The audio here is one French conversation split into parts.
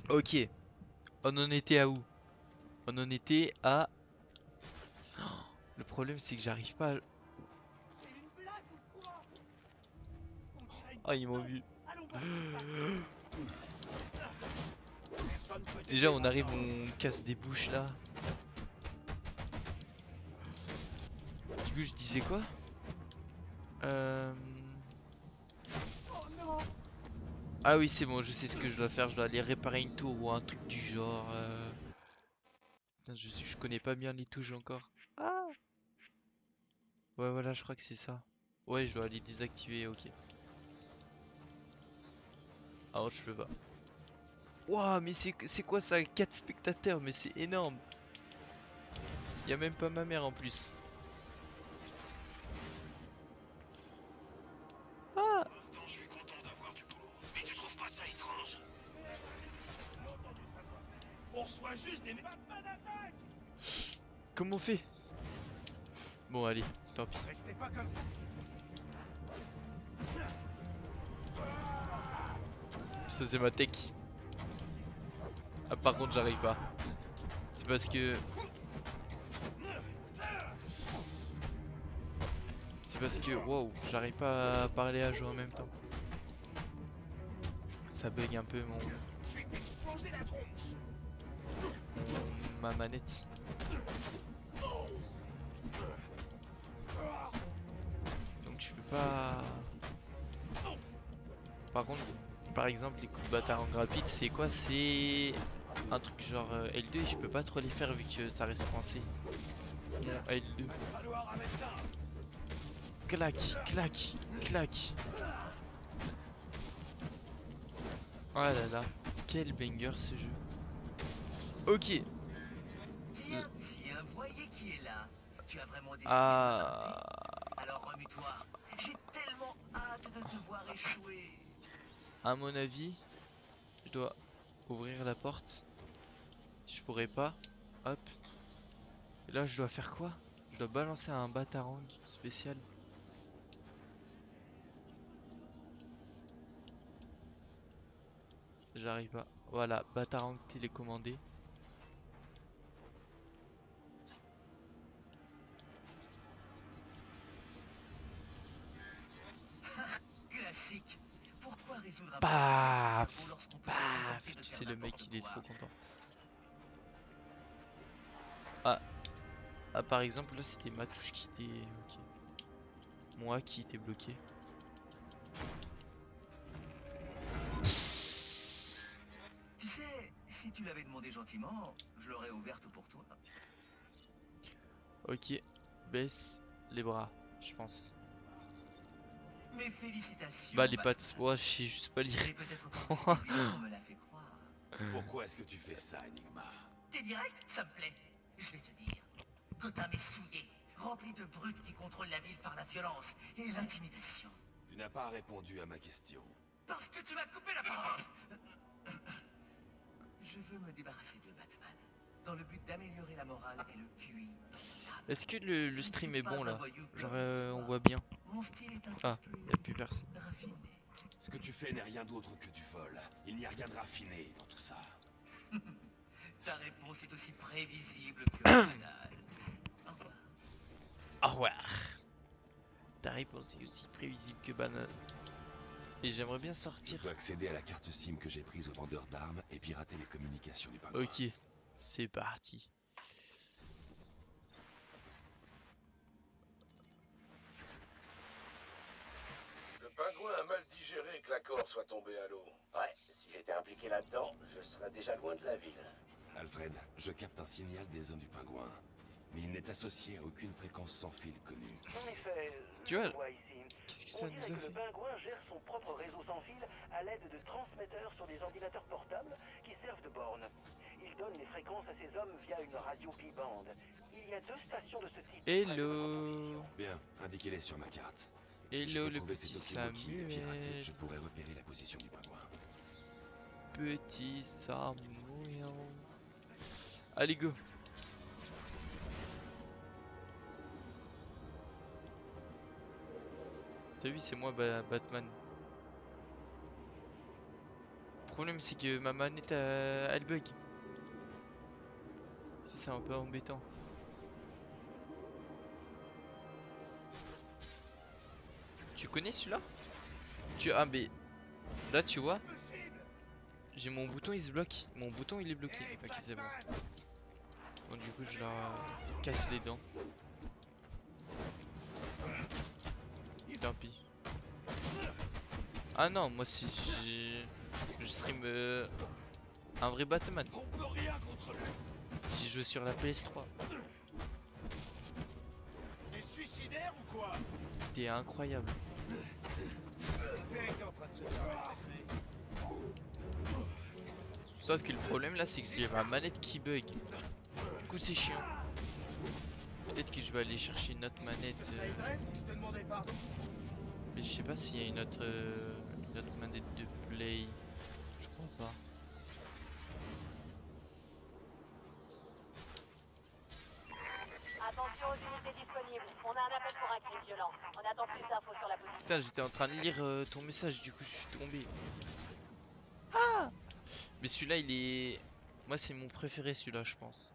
Ok, on en était à où? On en était à... Le problème c'est que j'arrive pas à... Ah, ils m'ont vu. Déjà on arrive, on casse des bouches là. Du coup je disais quoi? Euh... Ah oui c'est bon, je sais ce que je dois faire. Je dois aller réparer une tour ou un truc du genre. Putain, je connais pas bien les touches encore. Ah ouais voilà, je crois que c'est ça. Ouais, je dois aller désactiver, ok. Alors je peux pas. Waouh, mais c'est quoi ça? 4 spectateurs, mais c'est énorme. Y a même pas ma mère en plus. Ah, On reçoit juste des... comment on fait? Bon allez, tant pis. Restez pas comme ça. Ça c'est ma tech. Ah par contre j'arrive pas. C'est parce que... C'est parce que... Wow, j'arrive pas à parler à jouer en même temps. Ça bug un peu Je vais t'exploser la tronche. ma manette. Donc je peux pas... Par contre, par exemple les coups de bâtard en rapide, c'est quoi? C'est un truc genre L2 et je peux pas trop les faire vu que ça reste coincé. Mon L2. Va falloir remettre ça. Clac, clac, clac. Oh là là, quel banger ce jeu. Ok. Tiens, tiens, voyez qui est là. Tu as vraiment décidé de m'attraper? Ah, Alors remue-toi. J'ai tellement hâte de te voir échouer. à mon avis, je dois ouvrir la porte. Je pourrais pas. Hop. Et là, je dois faire quoi? Je dois balancer un batarang spécial. J'arrive pas. Voilà, batarang télécommandé. Classique. Pourquoi résoudre un problème avec son cerveau Paf! lorsqu'on peut se contenter Paf! de Tu faire sais, le mec, n'importe il est quoi? trop content. Ah, ah par exemple, là, c'était ma touche qui était... Ok. Moi qui était bloqué. Tu sais, si tu l'avais demandé gentiment, je l'aurais ouverte pour toi. Ok. Baisse les bras, je pense. Mes Bah, félicitations, les pattes. Batman. Ouais, je sais juste pas lire. J'ai peut-être pas aussi débile qu'on me l'a fait croire. Pourquoi est-ce que tu fais ça, Enigma? T'es direct, ça me plaît. Je vais te dire. Gotham est souillé, rempli de brutes qui contrôlent la ville par la violence et l'intimidation. Tu n'as pas répondu à ma question. Parce que tu m'as coupé la parole. Je veux me débarrasser de Batman, dans le but d'améliorer la morale et le QI de Gotham. Est-ce que Je le ne stream suis est pas bon un là? voyou Genre, comme on toi. voit bien. Mon style est un peu Ah, plus y a plus personne. raffiné. Ce que tu fais n'est rien d'autre que du vol. Il n'y a rien de raffiné dans tout ça. Ta réponse est aussi prévisible que banale. Au revoir. Au revoir. Ta réponse est aussi prévisible que banale. Et j'aimerais bien Je sortir. peux accéder à la carte SIM que j'ai prise au vendeur d'armes et pirater les communications du pingouin. Ok, c'est parti. Le pingouin a mal digéré que l'accord soit tombé à l'eau. Ouais, si j'étais impliqué là-dedans, je serais déjà loin de la ville. Alfred, je capte un signal des hommes du pingouin. Mais il n'est associé à aucune fréquence sans fil connue. En effet, Tu je vois, le vois ici. qu'est-ce que On ça dirait nous a que le fait? pingouin gère son propre réseau sans fil à l'aide de transmetteurs sur des ordinateurs portables qui servent de borne. Il donne les fréquences à ses hommes via une radio bi-bande. Il y a 2 stations de ce type près de votre Hello. position. Bien, indiquez-les sur ma carte. Si je Hello peux le trouver petit ces Tokiwoki et pirater, Samuel. je pourrais repérer la position du pingouin. Petit Samuel. Allez go. T'as vu, c'est moi Batman. problème c'est que ma manette elle bug. Ça c'est un peu embêtant. Tu connais celui-là? Ah mais là tu vois, j'ai mon bouton il se bloque. Mon bouton il est bloqué. Ok c'est bon. Bon du coup je leur casse les dents. Tant pis. Ah non moi si je stream un vrai Batman. J'ai joué sur la PS3. T'es suicidaire ou quoi? C'était incroyable. C'est qui est en train de se faire massacrer. Sauf que le problème là c'est que c'est ma manette qui bug. Du coup c'est chiant. Peut-être que je vais aller chercher une autre manette. Ça aiderait si je te demandais pardon? Mais je sais pas s'il y a une autre manette de play. Je crois pas. Attention aux unités disponibles. On a un appel pour un crime violent. On attend plus d'infos sur la position. Putain j'étais en train de lire ton message du coup je suis tombé. Ah! Mais celui-là il est... Moi c'est mon préféré celui-là je pense.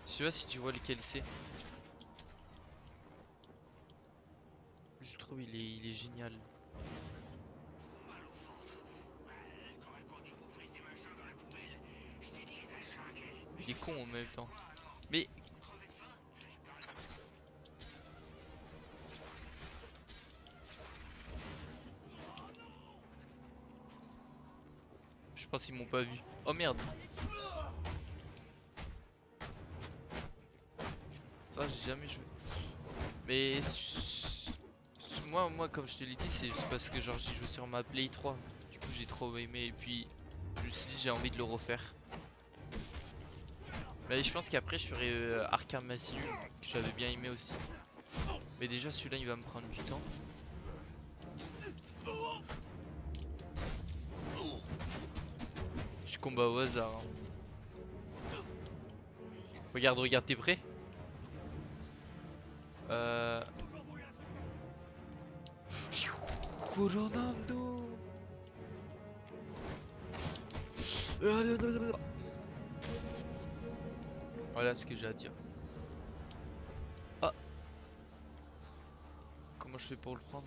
Celui-là si tu vois lequel c'est. Je trouve il est génial. Il est con en même temps. Mais... Je pense qu'ils m'ont pas vu. Oh merde. Ça j'ai jamais joué. Mais... Moi comme je te l'ai dit c'est parce que genre j'ai joué sur ma Play 3. Du coup j'ai trop aimé et puis je me suis dit j'ai envie de le refaire. Mais je pense qu'après je ferai Arkham Asylum que j'avais bien aimé aussi. Mais déjà celui-là il va me prendre du temps. Je combat au hasard. Hein. Regarde, t'es prêt? Ronaldo. Voilà ce que j'ai à dire. Ah. Comment je fais pour le prendre?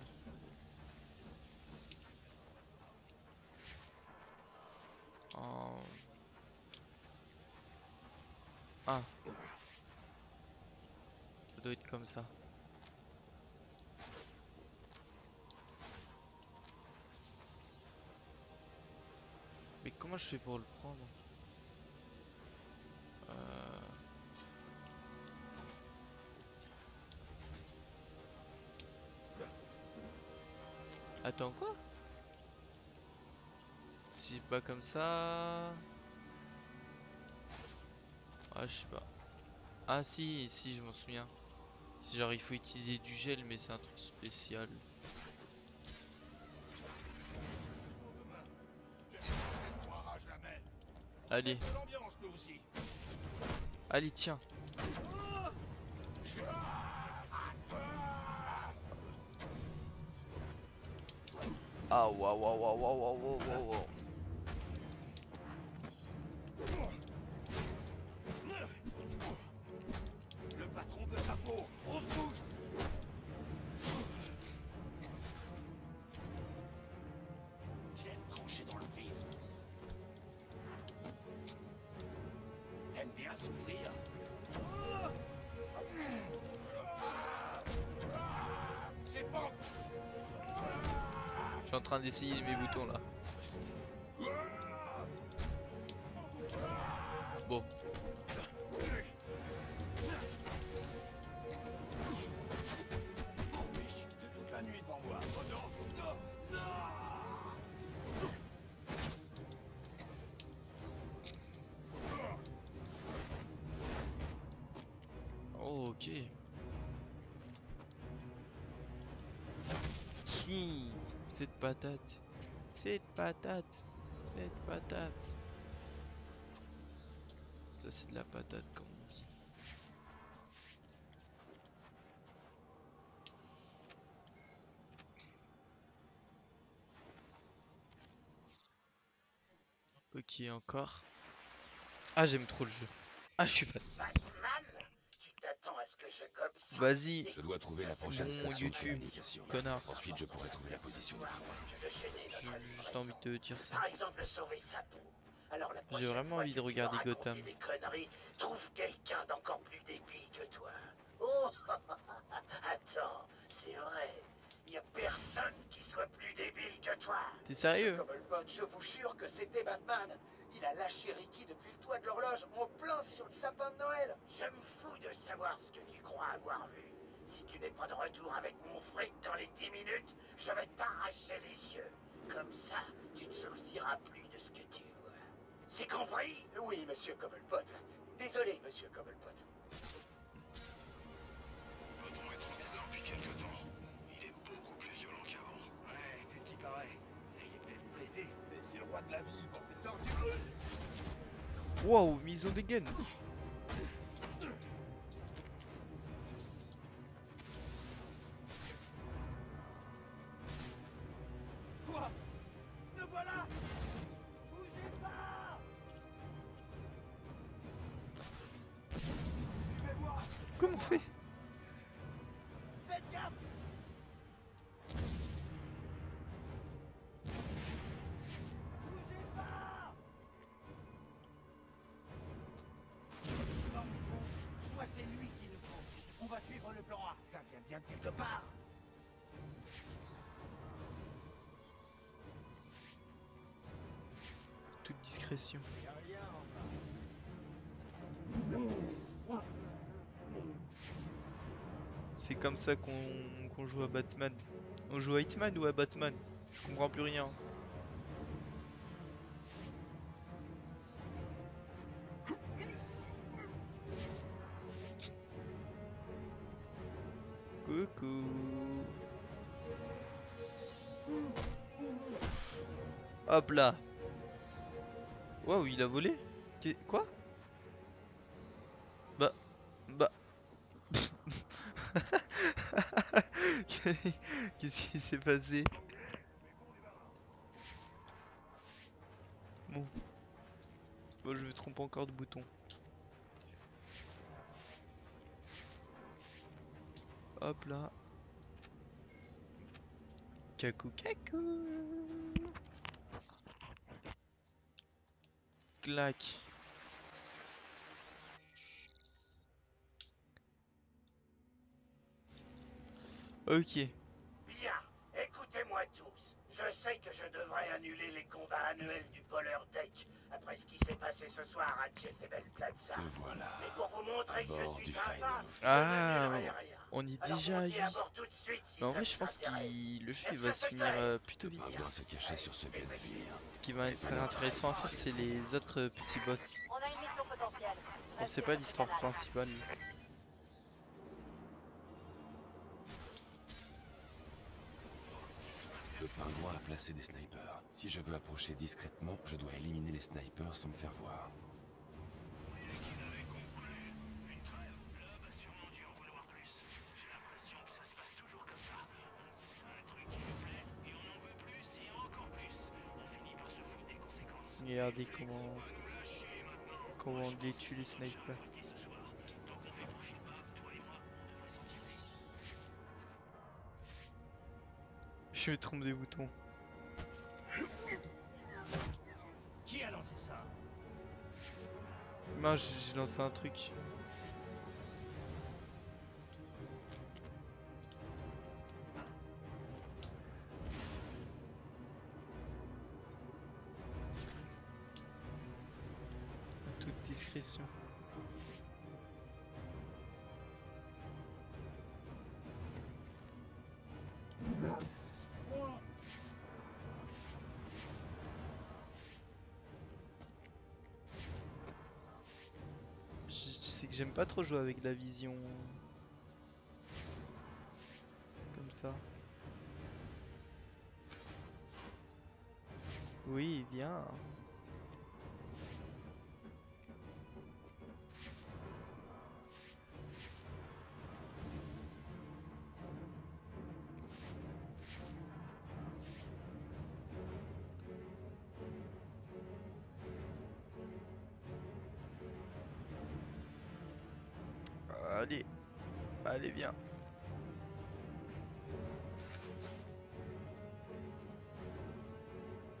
Ah. Ça doit être comme ça. Mais comment je fais pour le prendre? Attends quoi? Si pas comme ça... Ah je sais pas. Ah si je m'en souviens. Si genre il faut utiliser du gel mais c'est un truc spécial. Allez. Allez tiens. Ah waouh waouh waouh waouh waouh waouh waouh. Le patron veut sa peau. On se bouge. J'aime trancher dans le vif. T'aimes bien souffrir? C'est bon. Je suis en train d'essayer mes boutons là. Bon. J'ai toute la nuit devant moi. Oh non, non, non. Oh, ok. Cette patate. Cette patate. Cette patate. Ça c'est de la patate comme on dit. Ok, encore. Ah, j'aime trop le jeu. Ah, je suis fan. Batman, tu t'attends à ce que je gobe ça? Vas-y, Je dois trouver la prochaine Mon station de YouTube, communication. connard. Ensuite, je pourrai trouver la position du pingouin. J'ai juste envie de te dire ça. Par exemple, sauver sa peau. Alors la J'ai prochaine vraiment fois envie que de tu regarder vas raconter Gotham. des conneries, trouve quelqu'un d'encore plus débile que toi. Oh, attends, c'est vrai. Il y a personne qui soit plus débile que toi. T'es sérieux? Cobblepot, je vous jure que c'était Batman. Il a lâché Ricky depuis le toit de l'horloge en plein sur le sapin de Noël. Je me fous de savoir ce que tu crois avoir vu. Si tu n'es pas de retour avec mon fric dans les 10 minutes, je vais t'arracher les yeux. Comme ça, tu ne soucieras plus de ce que tu vois. C'est compris? Oui, monsieur Cobblepot. Désolé, monsieur Cobblepot. Ouais, c'est ce qui paraît. Il est peut-être stressé, mais c'est le roi de la ville, pour fait torture. Wow, mise au dégaine. Quoi? Le voilà! Bougez pas! Suivez-moi! Comment on fait? Faites gaffe! Bougez pas! Non, je crois que c'est lui qu'il nous faut. On va suivre le plan A. Ça vient bien de quelque part. Toute discrétion. Y a rien en C'est comme ça qu'on joue à Batman. On joue à Hitman ou à Batman? Je comprends plus rien. Coucou. Hop là. Waouh, il a volé? Quoi? Bah. Qu'est-ce qui s'est passé? Bon. Bon, je me trompe encore de bouton. Hop là. Kakou kakou. Clac. Ok. Bien, écoutez-moi tous. Je sais que je devrais annuler les combats annuels du Polar Deck après ce qui s'est passé ce soir à Jezebel Plaza. Te voilà. Mais pour vous montrer À que bord je du suis sympa, Final je Ah, n'annulerai rien. on y est Alors déjà montez à allé. bord tout de suite si Mais en ça vrai, je vous pense intéresse. que le jeu il Est-ce va que se c'est finir clair? plutôt Le vite. pingouin se cachait sur ce vieux navire. Ce qui va être intéressant à faire, c'est les autres petits boss. On a une mission potentielle. On sait pas l'histoire principale. Le pingouin a placé des snipers. Si je veux approcher discrètement, je dois éliminer les snipers sans me faire voir. Regardez comment on les tue les snipers. Je me trompe des boutons. Qui a lancé ça? Mince, j'ai lancé un truc. En toute discrétion. Je sais que j'aime pas trop jouer avec la vision. Comme ça. Oui, viens. Allez, viens.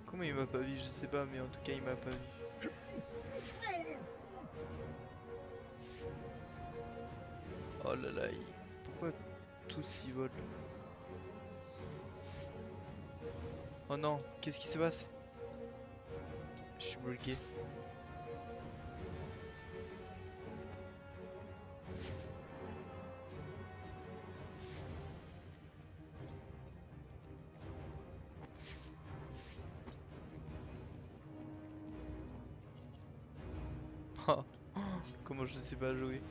Comment il m'a pas vu, je sais pas, mais en tout cas il m'a pas vu. Oh là là, pourquoi tous y volent? Oh non, qu'est-ce qui se passe? Je suis bloqué. Comment je sais pas jouer?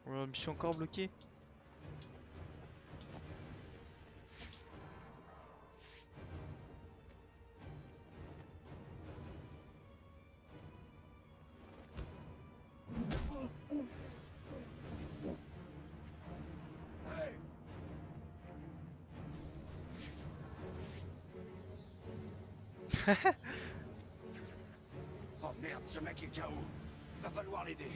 Oh, je suis encore bloqué. Oh merde, ce mec est KO. Il va falloir l'aider.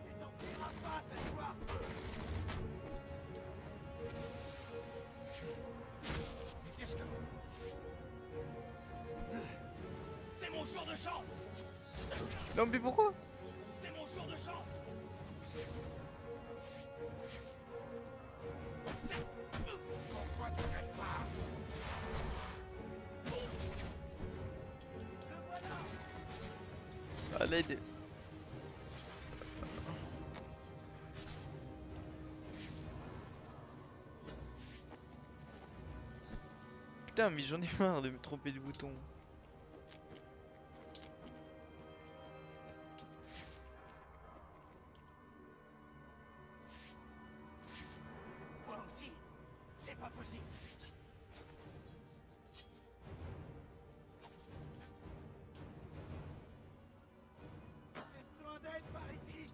Il n'en paiera pas cette fois. Mais qu'est-ce que... C'est mon jour de chance. Non mais pourquoi? C'est mon jour de chance. Pourquoi tu rêves pas? À l'aide. Putain, mais j'en ai marre de me tromper de bouton. Toi aussi. C'est pas possible. J'ai besoin d'aide par ici.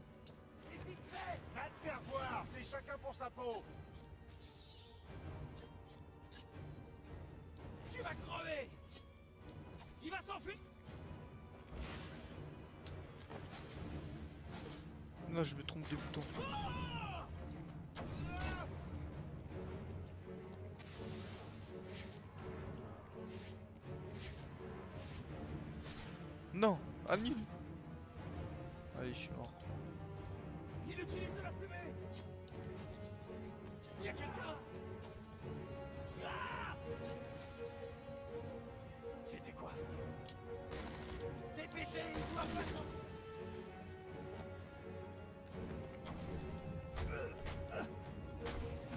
Et vite fait. Va te faire voir, c'est chacun pour sa peau. Tu vas crever. Il va s'enfuir. Non, je me trompe de bouton. Non, annule. Allez, je suis mort. Il utilise de la fumée. Il y a quelqu'un. Ah. C'était quoi? Dépêchez, il doit pas s'en...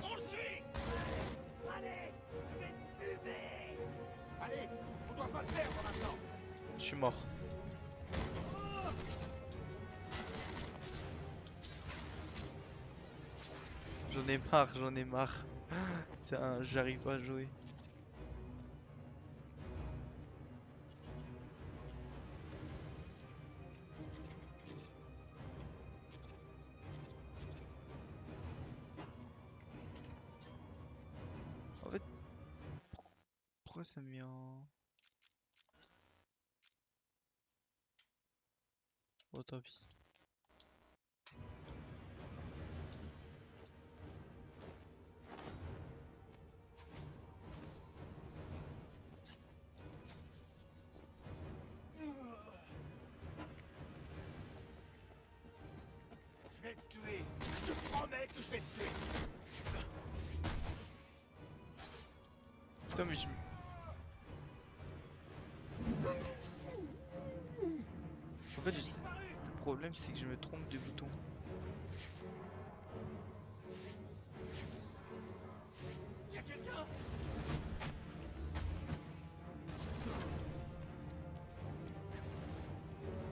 On le suit. Allez, je vais te fumer. Allez, on doit pas le perdre maintenant. Je suis mort. J'en ai marre, j'en ai marre. C'est un... J'arrive pas à jouer. En fait... Pourquoi ça me met en... Oh tant pis. Je vais te tuer. Je te promets que je vais te tuer. Putain mais je... En fait le problème c'est que je me trompe de bouton. Il y a quelqu'un.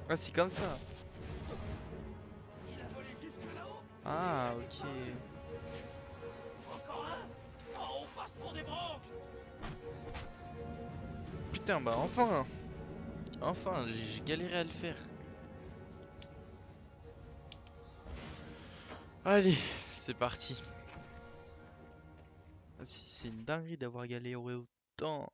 Ah c'est comme ça. Il a volé jusque là-haut. Ah ok. Encore un. Oh, on passe pour des branques. Putain, bah enfin! Enfin, j'ai galéré à le faire. Allez, c'est parti. Ah, c'est une dinguerie d'avoir galéré autant.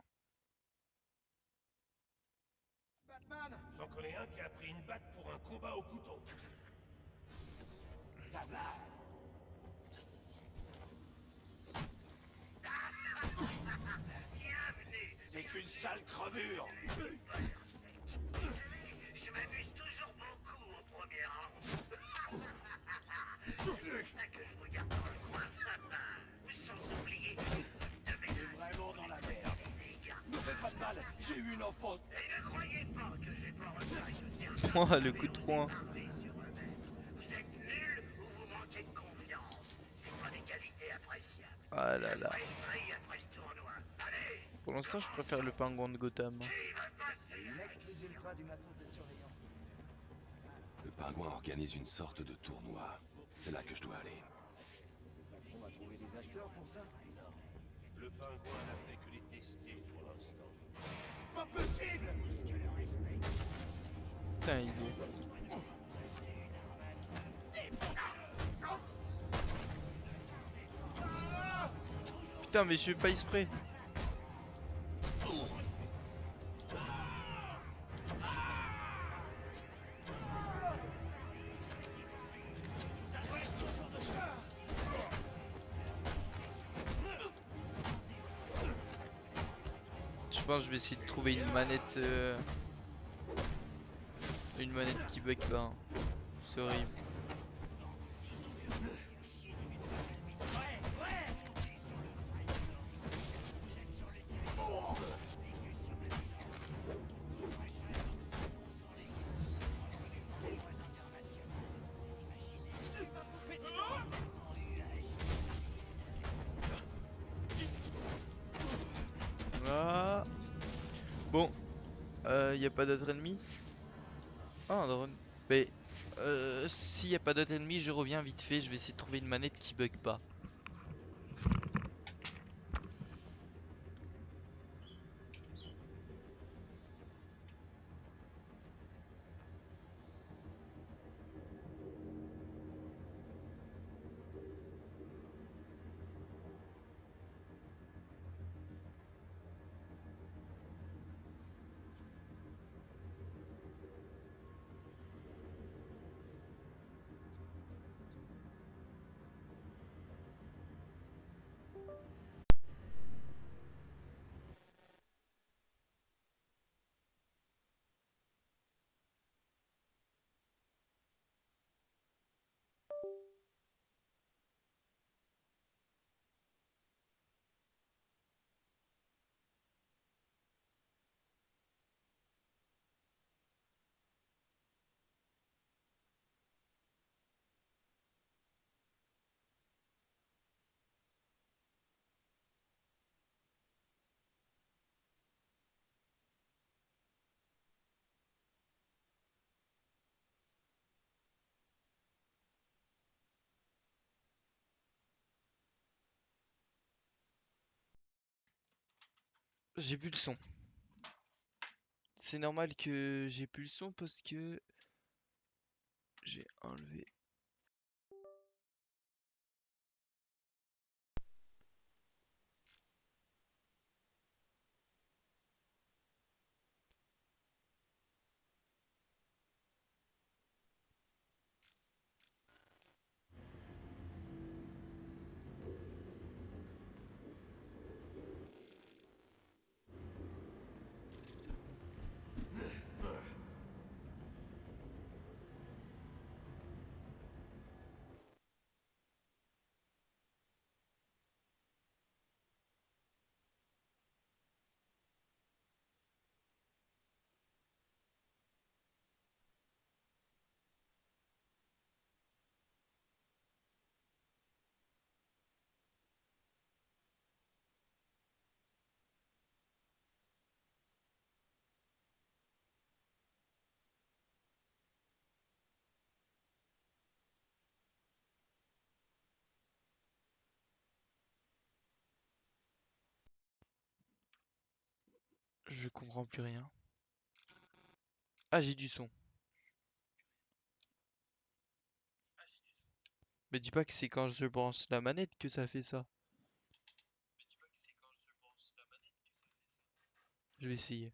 Batman! J'en connais un qui a pris une batte pour un combat au couteau. T'es qu'une sale crevure! Je m'amuse toujours beaucoup au premier rang. C'est pour ça que je vous garde dans le coin. Sans oublier que vous devez T'es vraiment dans la merde. Ne fais pas de mal, j'ai eu une enfance. Et ne croyez pas que j'ai pas repéré de dire Ouah, le coup de poing. parler sur eux-mêmes. Vous êtes nuls ou vous manquez de confiance. C'est pas des qualités appréciables. Ah là là. Esprit après le tournoi. Allez, Pour l'instant, je préfère le pingouin de Gotham. Le pingouin organise une sorte de tournoi. C'est là que je dois aller. Le pingouin n'a fait que les tester pour l'instant. C'est pas possible! Putain, il est... Putain, mais je fais pas exprès. Je pense que je vais essayer de trouver une manette qui bug pas, hein. C'est horrible. Ah. Bon, y a pas d'autres ennemis? Ah, un drone. Mais s'il y a pas d'autres ennemis, je reviens vite fait. Je vais essayer de trouver une manette qui bug pas. J'ai plus le son. C'est normal que j'ai plus le son parce que j'ai enlevé. Je comprends plus rien. Ah, j'ai du son. Mais dis pas que c'est quand je branche la manette que ça fait ça. Je vais essayer.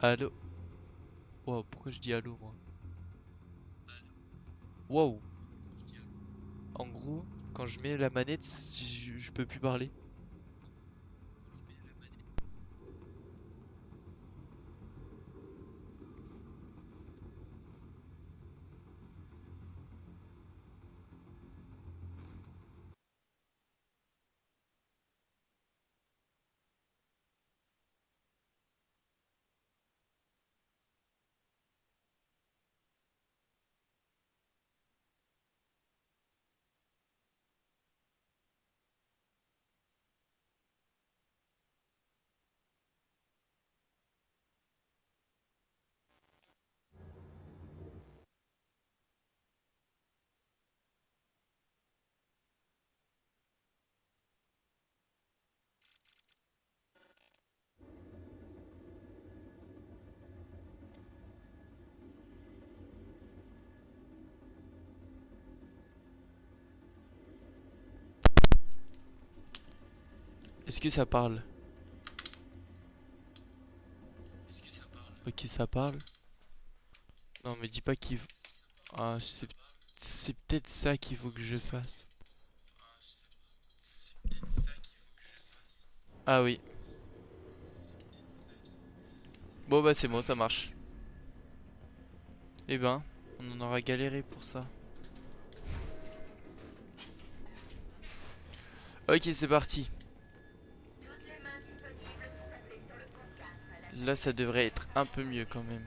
Allô? Wow, pourquoi je dis allô moi? Wow! En gros, quand je mets la manette, je peux plus parler. Est-ce que ça parle? Ok, ça parle. Non, mais dis pas qu'il... Ah, c'est peut-être ça qu'il faut que je fasse. Ah oui. Bon bah c'est bon, ça marche. Eh ben, on en aura galéré pour ça. Ok, c'est parti. Là, ça devrait être un peu mieux quand même.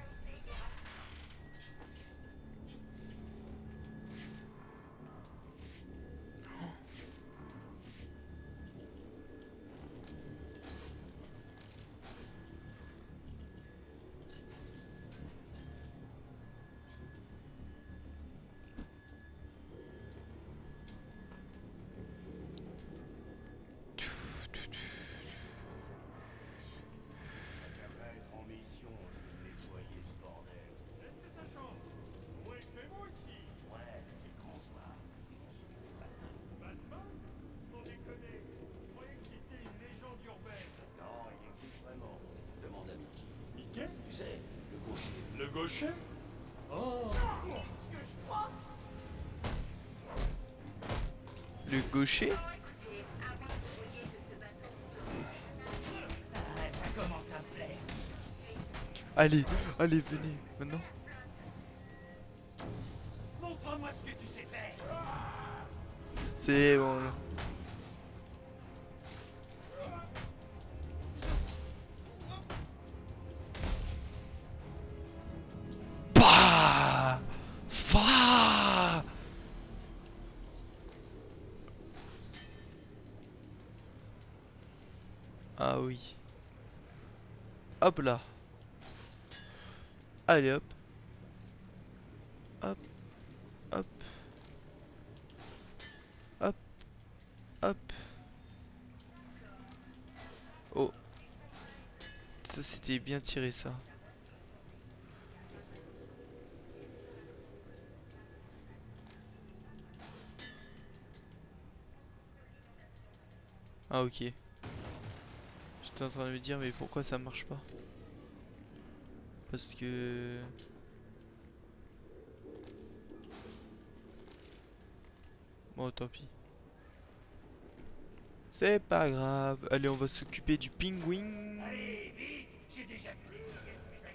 Le gaucher? Le gaucher? Arrêtez de se battre Allez, allez, venez, maintenant. Montre-moi ce que tu sais faire. C'est bon là. Bah Fa Ah oui. Hop là. Allez hop. Hop. Hop. Hop. Hop. Oh. Ça c'était bien tiré ça. Ah ok. J'étais en train de me dire mais pourquoi ça marche pas? Parce que... Bon tant pis. C'est pas grave. Allez on va s'occuper du pingouin. Allez, vite, j'ai déjà vu.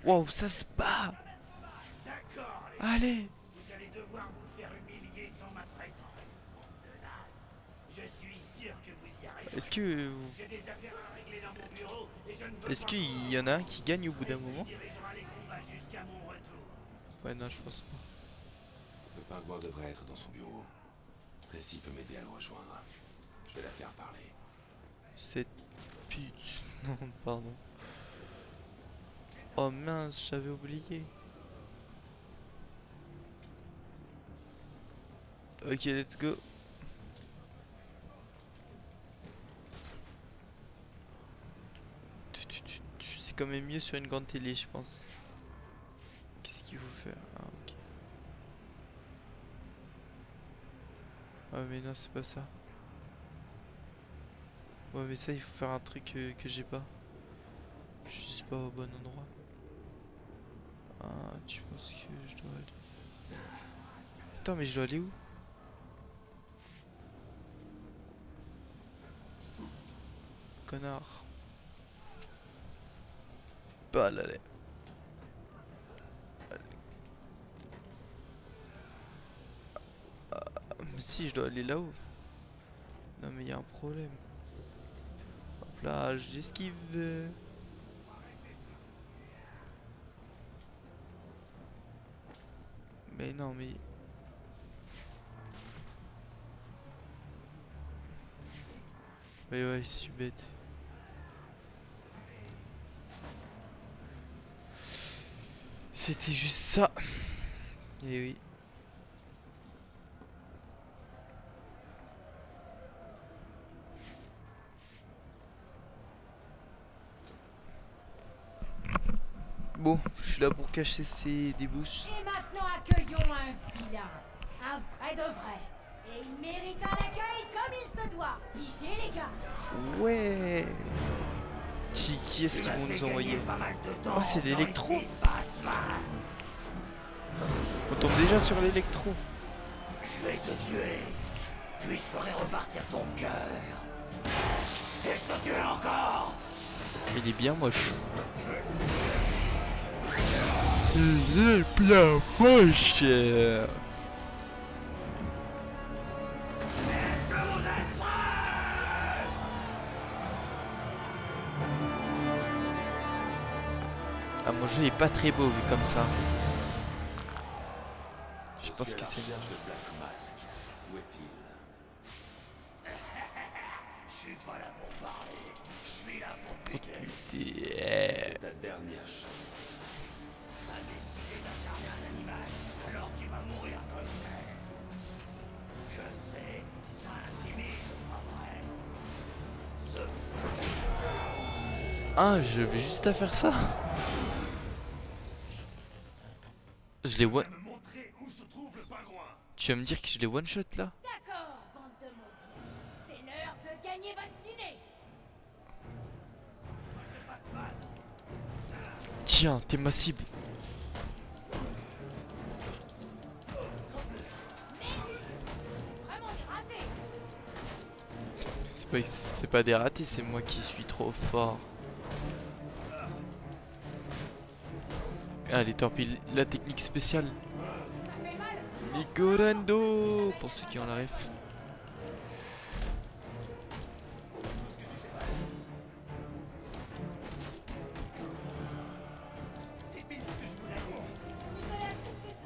Wow ça se bat. D'accord, Allez. vous allez devoir vous faire humilier sans ma présence. Bande de nazes. Je suis sûr que vous y arriverez. Est-ce que... J'ai des affaires à régler dans mon bureau et je ne veux Est-ce pas qu'il y en a un qui gagne au bout d'un moment? dirigera les combats jusqu'à mon retour. Ouais non je pense pas. Le pingouin devrait être dans son bureau. Tracy peut m'aider à le rejoindre. Je vais la faire parler. Cette pute... Non pardon. Oh mince j'avais oublié. Ok let's go. C'est quand même mieux sur une grande télé je pense. Qu'est-ce qu'il faut faire? Ah ok. Ah mais non c'est pas ça. Ouais mais ça il faut faire un truc que j'ai pas. Je suis pas au bon endroit. Ah tu penses que je dois aller... Attends mais je dois aller où? Connard. Pas l'aller. Mais si je dois aller là-haut. Non mais il y a un problème. Hop là, j'esquive. Mais non mais... Mais ouais, je suis bête. C'était juste ça. Et oui. Bon, je suis là pour cacher ces débouches. Et maintenant accueillons un vilain, un vrai de vrai. Et il mérite un accueil comme il se doit. Pigez les gars. Ouais. Qui est-ce qu'ils vont nous envoyer? Pas mal de temps Oh c'est dans l'électro. les Batman. On tombe déjà sur l'électro. Je vais te tuer, puis je ferai repartir ton cœur. Et je te tuerai encore. Il est bien moche. Il est bien moche. Ah mon jeu est pas très beau vu comme ça. Je pense que c'est bien. Le Black Mask. Où est-il? Je suis pas là pour parler, je suis là pour buter. C'est ta dernière chance. T'as décidé d'acharner un animal, alors tu vas mourir comme ça. Je sais, ça intimide, pas vrai? Ah, je vais juste à faire ça. Je l'ai one... Me montrer où se trouve le pingouin. Tu vas me dire que je l'ai one shot là? D'accord, bande de mauvais. C'est l'heure de gagner votre dîner. Tiens, t'es ma cible. Vraiment des ratés. C'est pas des ratés, c'est moi qui suis trop fort. Allez, torpille la technique spéciale. Nicorando pour ceux qui ont la ref. Vous allez accepter ça.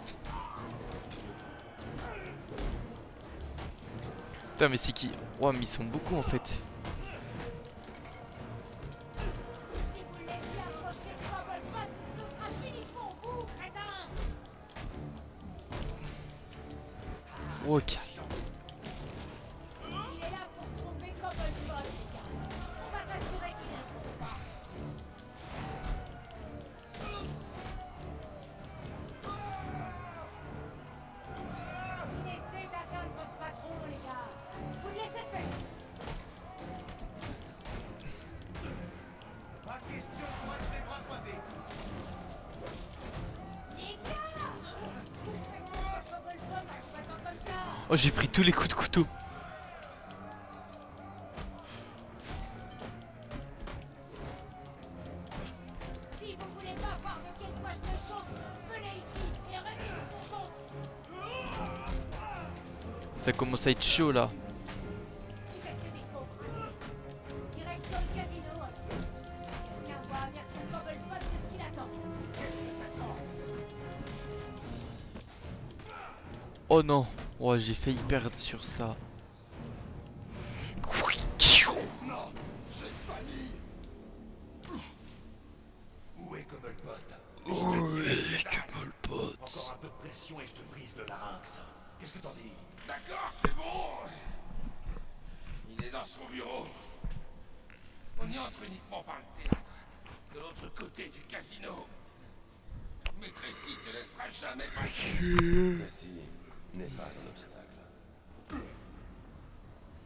Putain, mais c'est qui? Ouah, mais ils sont beaucoup en fait. Si vous le laissez approcher de Cobblepot, ce sera fini pour vous, crétin. Ouah, qu'est-ce Il est là pour trouver Cobblepot, les gars. On va s'assurer qu'il ne le trouve pas. Il essaie d'atteindre votre patron, les gars. Vous le laissez faire. Pas question qu'on reste les bras croisés. Les gars, vous faites quoi, Cobblepot, en se battant comme ça? Oh, j'ai pris tous les coups de couteau. Si vous voulez pas voir de quel bois je me chauffe, venez ici et réglez-vous ton compte. Ça commence à être chaud là. Vous êtes que des pauvres. Direction le casino. Quelqu'un doit avertir Cobblepot de ce qu'il attend. Oh non. Oh, j'ai failli perdre sur ça. Non, j'ai failli. Où est Cobblepot? Encore un peu de pression et je te brise le larynx. Qu'est-ce que t'en dis? D'accord, c'est bon. Il est dans son bureau. On y entre uniquement par le théâtre, de l'autre côté du casino. Mais Tracy te laissera jamais passer. Tracy n'est pas un obstacle.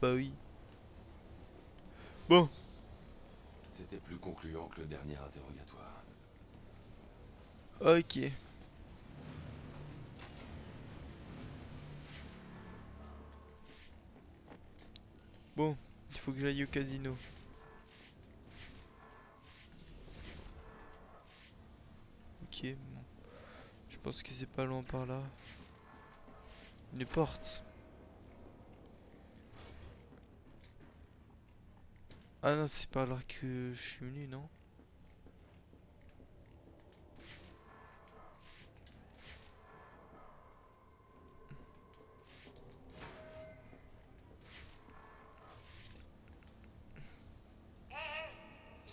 Bah oui. Bon. C'était plus concluant que le dernier interrogatoire. Ok. Bon, il faut que j'aille au casino. Ok, bon. Je pense que c'est pas loin par là. Une porte. Ah non, c'est par là que je suis venu, non?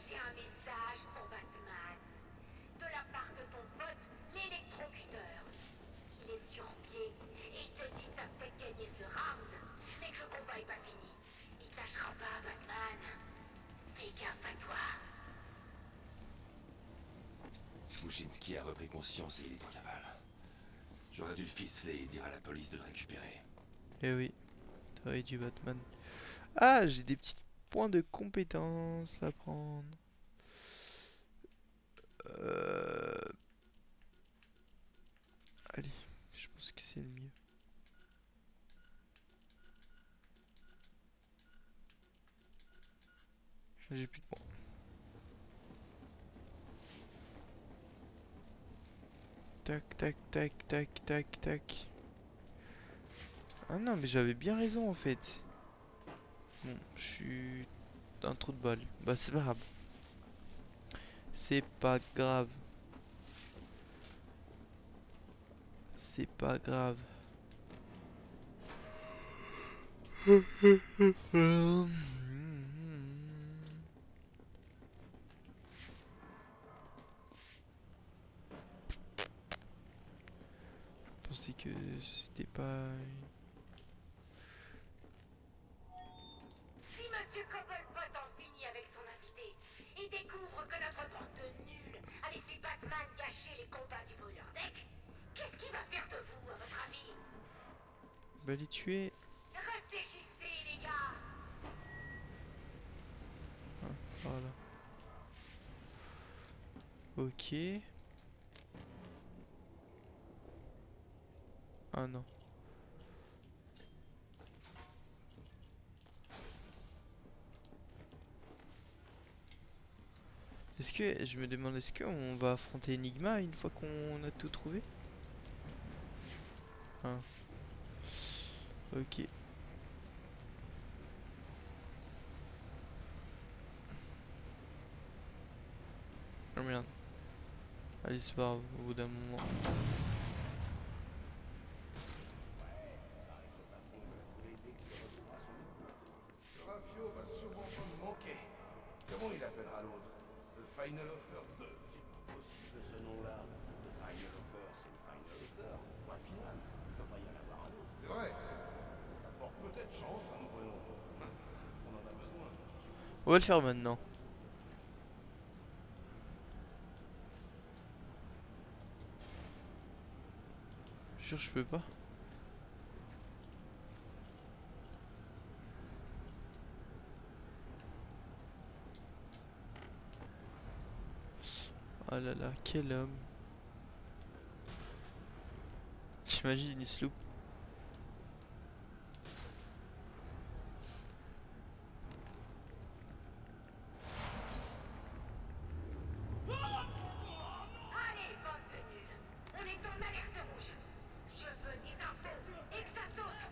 J'ai un message pour Batman. De la part de ton pote, l'électrocuteur. Il est sur pied et il te dit que t'as peut-être gagné ce round, mais que le combat est pas fini. Il te lâchera pas, Batman. Fais gaffe à toi. Mouchinski a repris conscience et il est en cavale. J'aurais dû le ficeler et dire à la police de le récupérer. Eh oui, travail du Batman. Ah, j'ai des petits points de compétence à prendre. Allez, je pense que c'est le mieux. J'ai plus de points. Tac, tac, tac, tac, tac, tac. Ah non, mais j'avais bien raison en fait. Bon, je suis un trou de balle. Bah, c'est pas grave. C'est pas grave. C'est pas grave. Je pensais que c'était pas... Si Monsieur Cobblepot en finit avec son invité et découvre que notre porte nulle a laissé Batman gâcher les combats du brûleur deck, qu'est-ce qu'il va faire de vous, à votre avis? Bah, les tuer. Réfléchissez, les gars! Ah, voilà. Ok. Ah non. Est-ce que, je me demande, est-ce qu'on va affronter Enigma une fois qu'on a tout trouvé? Ah. Ok. Oh merde. Allez, c'est pas grave, au bout d'un moment. Serafio va sûrement pas me manquer. Comment il appellera l'autre? Le Final Offer 2. C'est pas possible ce nom-là. Le Final Offer, c'est le Final Offer. Point final. Il peut pas y en avoir un autre. C'est vrai. Ça porte peut-être chance, un nouveau nom. On en a besoin. On va le faire maintenant. Jure, je peux pas. Oh là là, quel homme. T'imagines, il se loupe. Allez, bande de nuls. On est en alerte rouge. Je veux des infos et que ça saute.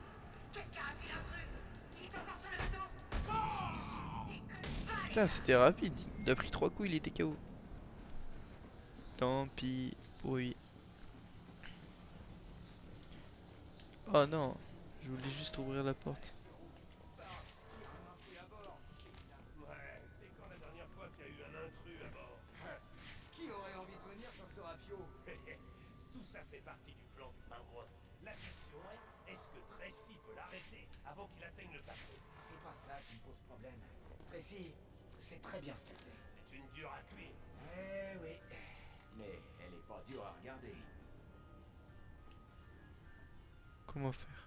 Quelqu'un a vu l'intrus? Il est encore sur le bateau? C'est que pas Putain, c'était rapide. Il a pris 3 coups, il était KO. Tant pis pour lui. Oh non, je voulais juste ouvrir la porte. Ouais, c'est quand la dernière fois qu'il y a eu un intrus à bord? Qui aurait envie de venir sans Serafio? Tout ça fait partie du plan du pingouin. La question est, est-ce que Tracy peut l'arrêter avant qu'il atteigne le bateau? C'est pas ça qui me pose problème. Tracy, c'est très bien ce qu'elle fait. C'est une dure à cuire. Eh oui. Mais elle est pas dure à regarder. Comment faire?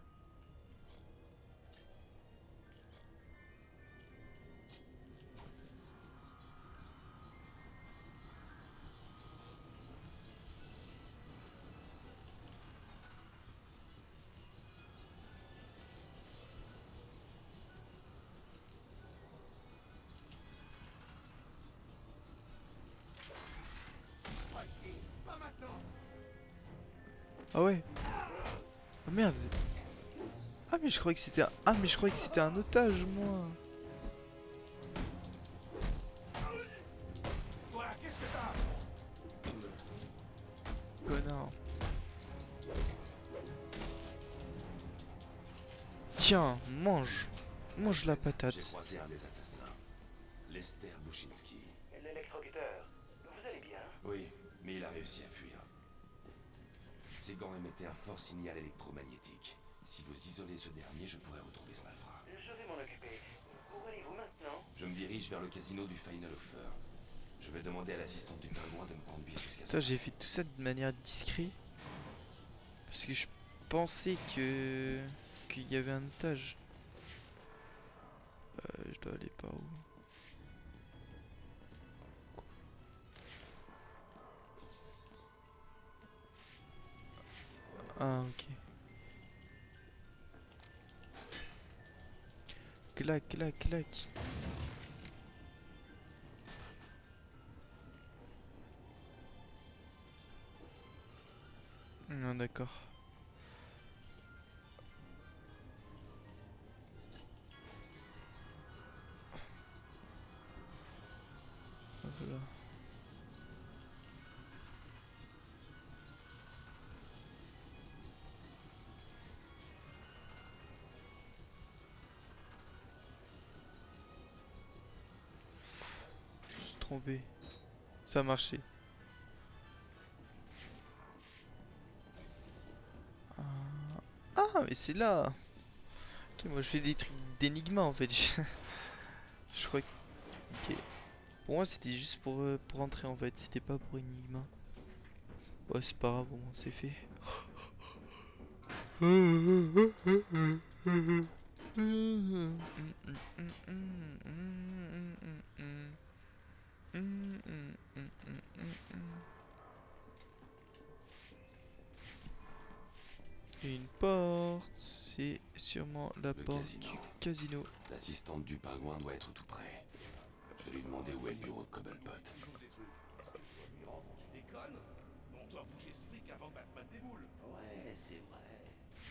Pas maintenant. Ah ouais. Ah merde. Ah mais je croyais que c'était un... Ah mais je croyais que c'était un otage, moi. Toi, qu'est-ce que t'as? Connard. Tiens, mange. Mange la J'ai patate. croisé un des assassins. Lester Bushinsky. L'électrocuteur. Vous allez bien? Oui, mais il a réussi à fuir. Ses gants émettaient un fort signal électromagnétique. Si vous isolez ce dernier, je pourrais retrouver ce malfrat. Je vais m'en occuper. Où allez-vous maintenant? Je me dirige vers le casino du Final Offer. Je vais demander à l'assistante du pingouin de me conduire jusqu'à Putain, ce... j'ai fait tout ça de manière discrète. Parce que je pensais qu'il y avait un otage. Je dois aller par où? Ah ok. Clac, clac, clac. Non, d'accord. Voilà. Je suis trompé. Ça a marché. Ah, ah, mais c'est là. Ok, moi je fais des trucs d'énigma en fait. Je crois que... Ok. Pour moi c'était juste pour entrer en fait. C'était pas pour énigma. Ouais, c'est pas grave, au moins c'est fait. Et une porte, c'est sûrement la Le porte casino. du casino. L'assistante du pingouin doit être tout près. Je vais lui demander où est le bureau de Cobblepot. Gordon. On doit bouger ce fric avant que Batman déboule. Ouais, c'est vrai.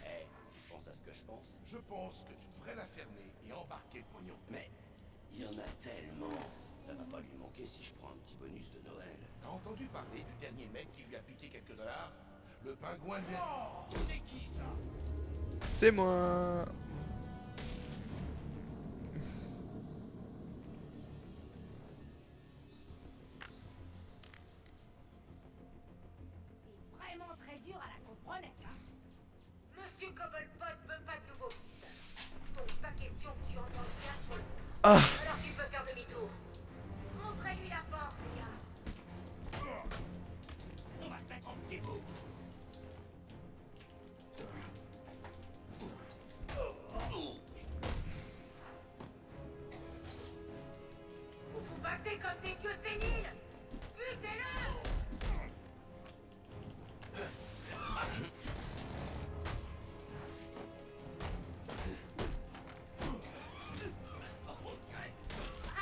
Eh, tu penses à ce que je pense? Je pense que tu devrais la fermer et embarquer le pognon. Mais il y en a tellement. Ça va pas lui manquer si je prends un petit bonus de Noël. T'as entendu parler du dernier mec qui lui a piqué quelques dollars? Le pingouin de c'est qui ça? C'est moi. C'est vraiment très dur à la comprendre, hein. Monsieur Cobblepot veut pas de nouveau fils. Donc pas question que tu entendes bien sur le coup. Ah. Alors tu peux faire demi-tour. Montrez-lui la porte, les gars. On va te mettre en petit bout. Vous vous battez comme des dieux séniles. Butez-le.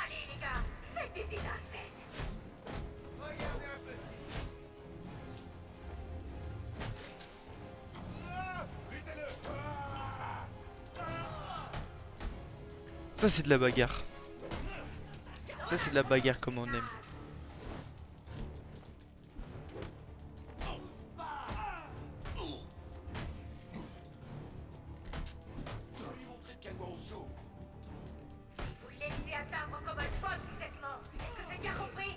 Allez les gars, faites des étincelles. Regardez un peu butez-le. Ça c'est de la bagarre. Ça c'est de la bagarre comme on aime. Je vais lui montrer de quel bois on se chauffe. Vous laissez atteindre Cobblepot, vous êtes mort. Est-ce que c'est bien compris?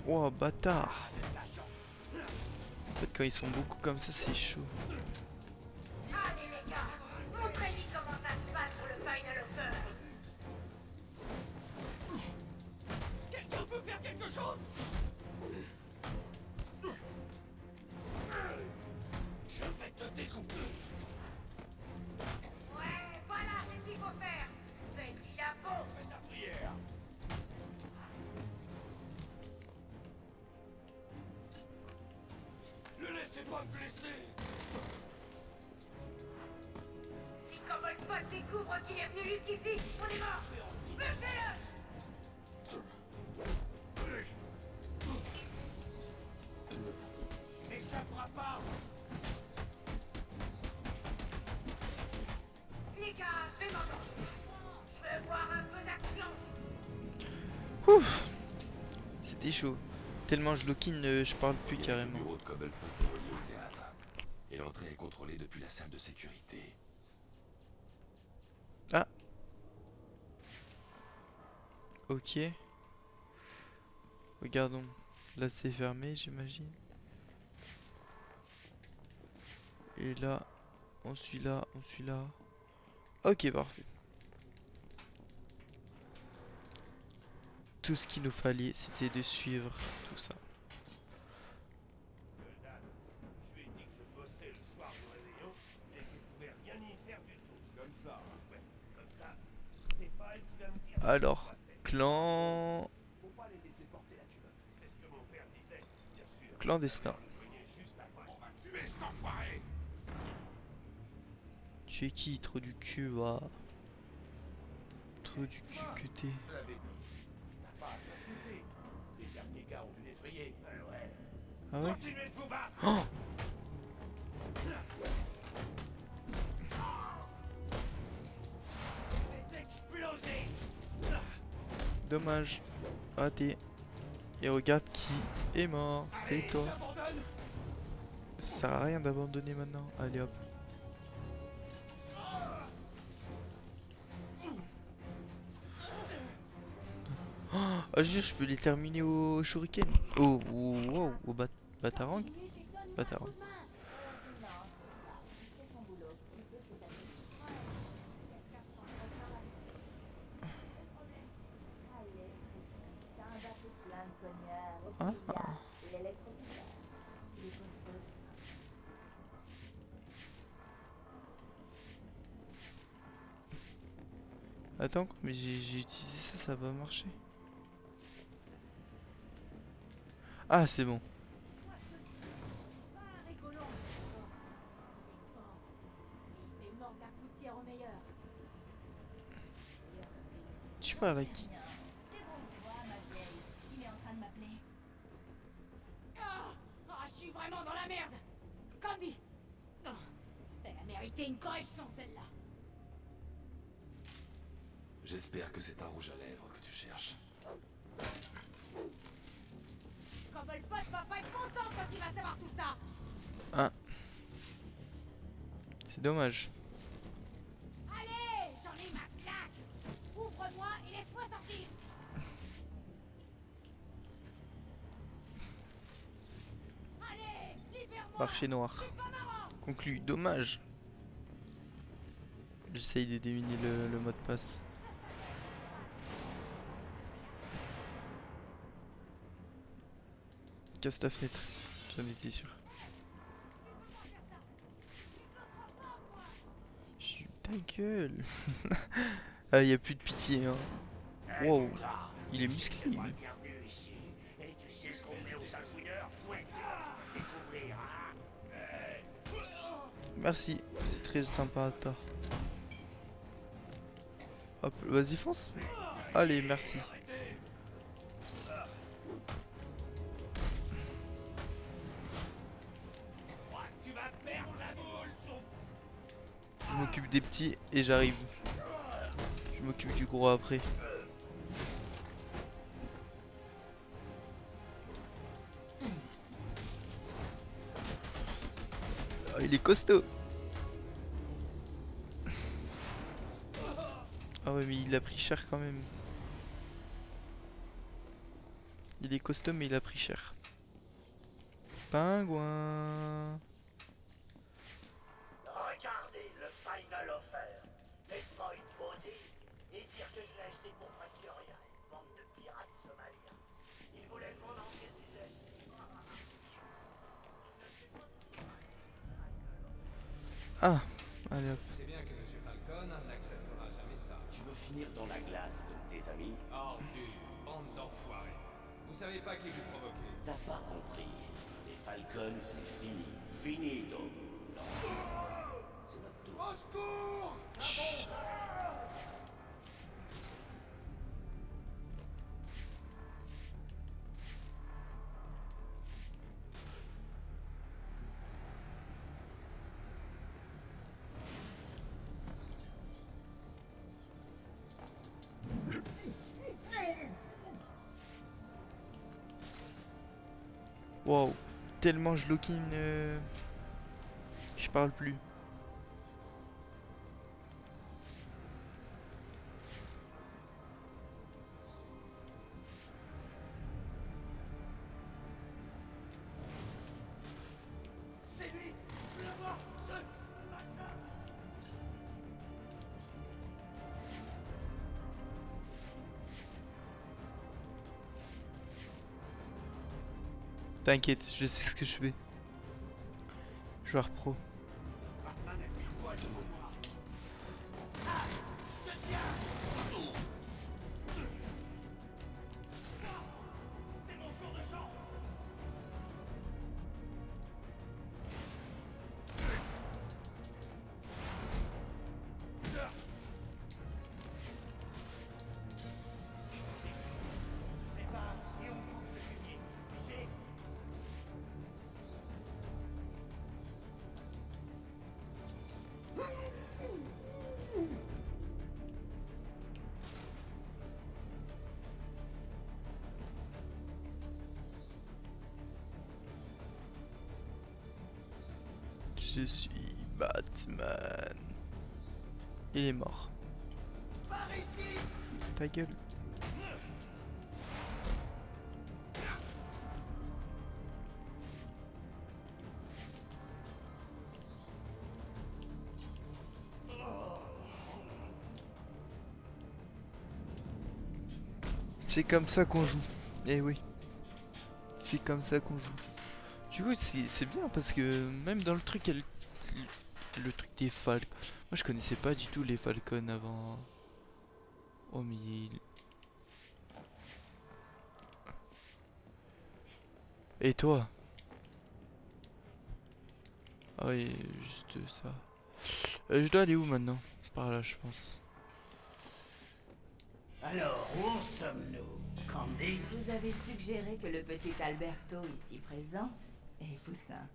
Oh bâtard. En fait quand ils sont beaucoup comme ça c'est chaud. Allez les gars, montrez-lui comment ça se passe pour le Final Offer. Quelqu'un peut faire quelque chose? Je vais te découper. Ouais, voilà, c'est ce qu'il faut faire. Faites-lui la peau. Faites la prière. Ne laissez pas me blesser. Si Cobblepot découvre qu'il est venu jusqu'ici, on est mort. Butez-le. Tu n'échapperas pas. Les gars, je vais m'entendre. Je veux voir un peu d'action. Ouf. C'était chaud. Tellement je lock-in, je parle plus Le carrément. bureau de Cobblepot est relié au théâtre. Et l'entrée est contrôlée depuis la salle de sécurité. Ah. Ok. Regardons. Là c'est fermé j'imagine. Et là, on suit là, on suit là. Ok parfait. Tout ce qu'il nous fallait c'était de suivre tout ça. Je lui ai dit que je bossais le soir du réveillon et que je pouvais rien y faire du tout. Comme ça. Ouais, comme ça. C'est pas elle qui va me dire. Alors, clan Faut pas les laisser porter la culotte. C'est ce que mon père disait, bien sûr. clandestin. Venez juste après. On va tuer cet enfoiré. Tu es qui, trop du cul, va. Trop du cul que t'es. Je l'avais dit. T'as pas à t'inquiéter. Les derniers gars ont dû l'effrayer. Ouais. Ah ouais? Continuez de vous battre. Oh! Faites exploser. Dommage. Raté. Et regarde qui est mort. C'est Allez, toi. j'abandonne. Ça sert à rien d'abandonner maintenant. Allez hop. Ah, je peux les terminer au shuriken. Au batarang. Batarang. Ah. Attends, mais j'ai utilisé ça, ça va marcher. Ah, c'est bon. Pas rigolo. Il fait mordre la poussière au meilleur. frère là qui... Débrouille-toi, ma vieille. Il est en train de m'appeler. Je suis vraiment dans la merde. Candy. Elle a mérité une correction, celle-là. J'espère que c'est un rouge à lèvres que tu cherches. Cobblepot va pas être content quand il va savoir tout ça. Ah. C'est dommage. Allez, j'en ai ma claque. Ouvre-moi et laisse-moi sortir. Allez, libère-moi. Marché noir. C'est pas marrant. Conclu. Dommage. J'essaye de deviner le mot de passe. Casse ta fenêtre. J'en étais sûr. Chut, ta gueule. Ah, y a plus de pitié, hein. Wow. Il est musclé, lui. Bienvenue ici. Et tu sais ce qu'on fait aux salfouilleurs? Ouais. Découvrir, hein? Merci, c'est très sympa à toi. Hop, vas-y fonce. Allez, merci. Tu vas perdre la boule, Je m'occupe des petits et j'arrive. Je m'occupe du gros après. Ah, il est costaud. Ah ouais, mais il a pris cher quand même. Il est costaud mais il a pris cher. Pingouin. Regardez le final offer. Laisse-moi une beauté et dire que je l'ai acheté pour presque rien. Bande de pirates somaliens. Ils voulaient le monde entier disait. Ah, allez hop. C'est bien que M. Falcon n'acceptera jamais ça. Tu veux finir dans la glace de tes amis? Oh, bande d'enfoirés. Vous savez pas qui vous provoquez. T'as pas compris. Les Falcons, c'est fini. Finito. C'est notre tour. Au secours! Chut. Wow, tellement je lock in, je parle plus. C'est lui. Je le vois. T'inquiète, je sais ce que je fais. Joueur pro. Je suis Batman. Il est mort. Ta gueule. C'est comme ça qu'on joue. Eh oui. C'est comme ça qu'on joue. Du coup, c'est bien parce que même dans le truc, il y a le truc des Falcons. Moi, je connaissais pas du tout les Falcons avant. Oh, mais Et toi? Ah oui, juste ça. Je dois aller où maintenant? Par là, je pense. Alors, où en sommes-nous, Candy? Vous avez suggéré que le petit Alberto ici présent est poussin.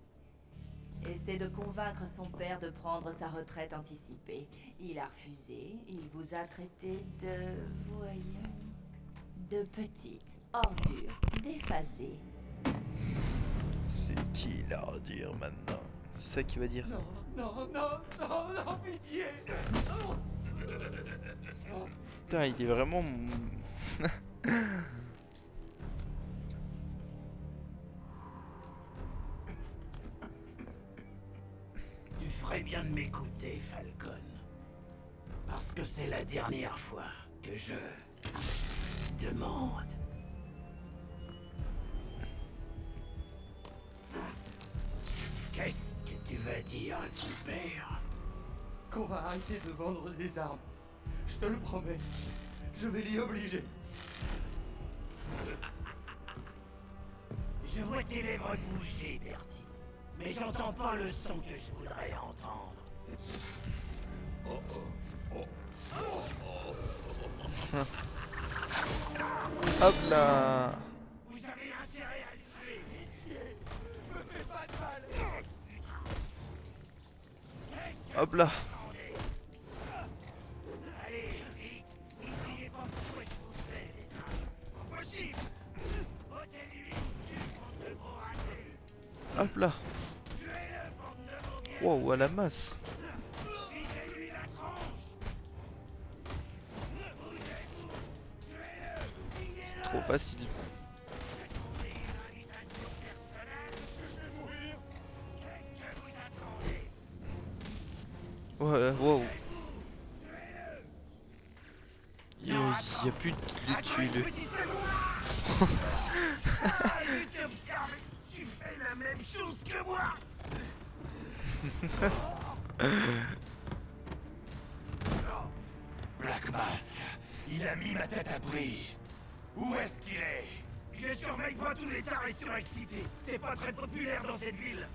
Essaie de convaincre son père de prendre sa retraite anticipée. Il a refusé. Il vous a traité de... voyons... de petite ordure déphasée. C'est qui l'ordure maintenant? C'est ça qu'il va dire. Non, non, non, non, non, pitié. Putain, il est vraiment... Tu ferais bien de m'écouter, Falcon. Parce que c'est la dernière fois que je demande. Qu'est-ce que tu vas dire à ton père? Qu'on va arrêter de vendre des armes. Je te le promets. Je vais l'y obliger. Je vois tes lèvres bouger, Bertie. Mais j'entends pas le son que je voudrais entendre. Hop là. Vous avez intérêt à le tuer. Pitié. Me fais pas de mal. Hop là. Allez, vite. N'oubliez pas pourquoi je vous fais les traces. Impossible. Ôtez-lui. Je compte de gros ratés. Hop là. Tuez-le, bande de mauvais. Wow, à la masse. Visez-lui la tranche. Vous êtes où? Tuez-le. C'est trop facile. Attendez une invitation personnelle. Je vais mourir. Qu'est-ce que vous attendez? Ouais, wow. Il y a plus de le tuer le. Ah, je t'observe. Tu fais la même chose que moi. Black Mask, il a mis ma tête à prix. Où est-ce qu'il est? Je surveille pas tous les tarés surexcités. T'es pas très populaire dans cette ville.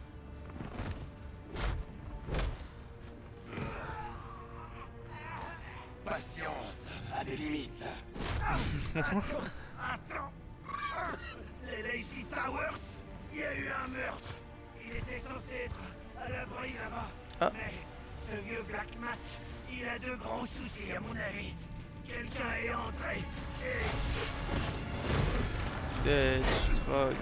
Patience a des limites. Attends. Les Lazy Towers, il y a eu un meurtre. Il était censé être à l'abri là-bas. Ah. Mais ce vieux Black Mask, il a de gros soucis à mon avis. Quelqu'un est entré et... Deathstroke.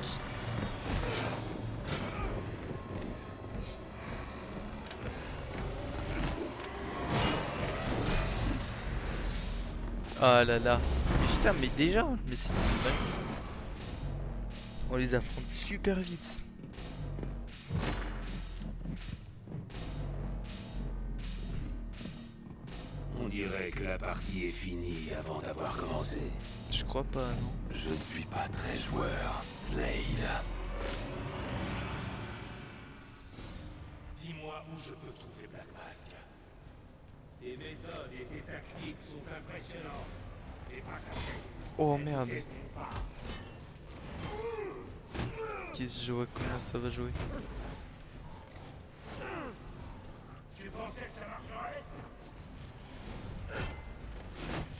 Ah là là. Putain, mais déjà, mais c'est... On les affronte super vite. On dirait que la partie est finie avant d'avoir commencé. Je crois pas, non. Je ne suis pas très joueur, Slade. Dis-moi où je peux trouver Black Mask. Tes méthodes et tes tactiques sont impressionnantes. T'es pas caché. Oh merde. Qu'est-ce que je vois comment ça va jouer. Tu pensais que ça marcherait?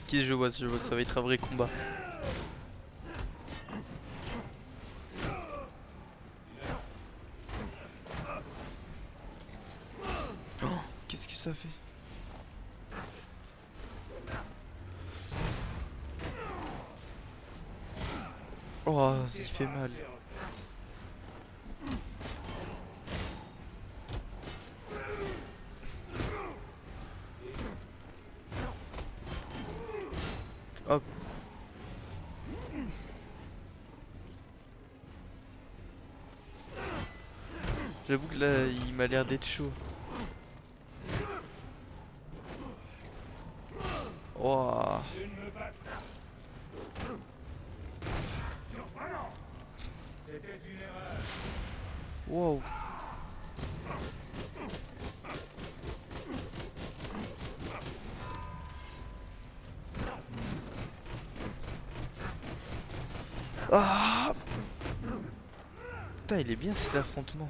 Qu'est-ce que je vois, ça va être un vrai combat. Oh, qu'est-ce que ça fait? Oh, il fait mal. Hop. J'avoue que là, il m'a l'air d'être chaud. Oh. C'était une erreur. Wow. Ah. Putain, il est bien cet affrontement.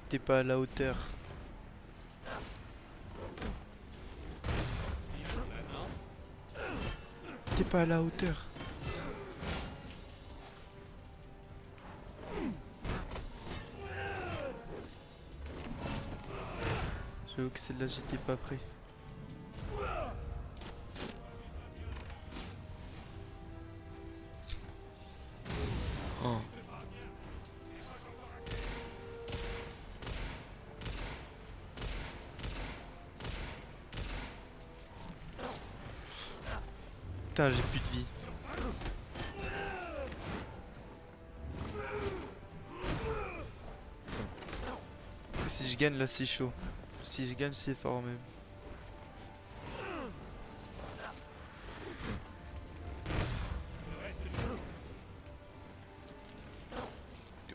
T'es pas à la hauteur. j'étais pas à la hauteur. J'avoue que celle-là, j'étais pas prêt. Oh. Putain, j'ai plus de vie. Si je gagne là, c'est chaud. Si je gagne, c'est fort même.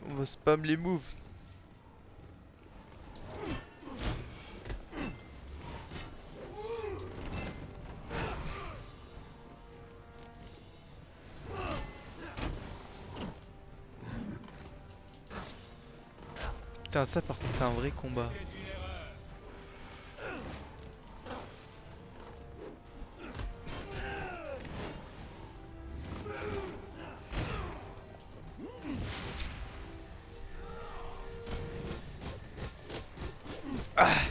On va spam les moves. Putain, ça par contre c'est un vrai combat. Ah.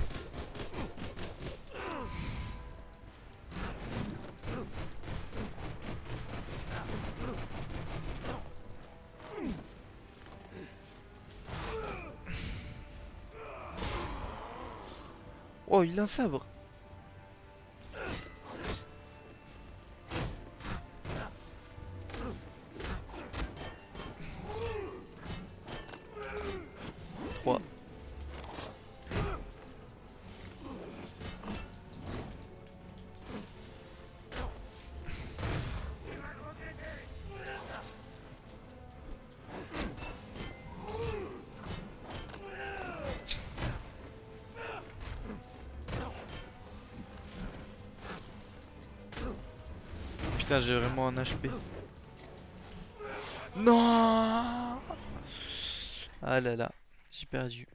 Oh, il a un sabre. Trois. Putain, j'ai vraiment un HP. Non. Ah là là, j'ai perdu.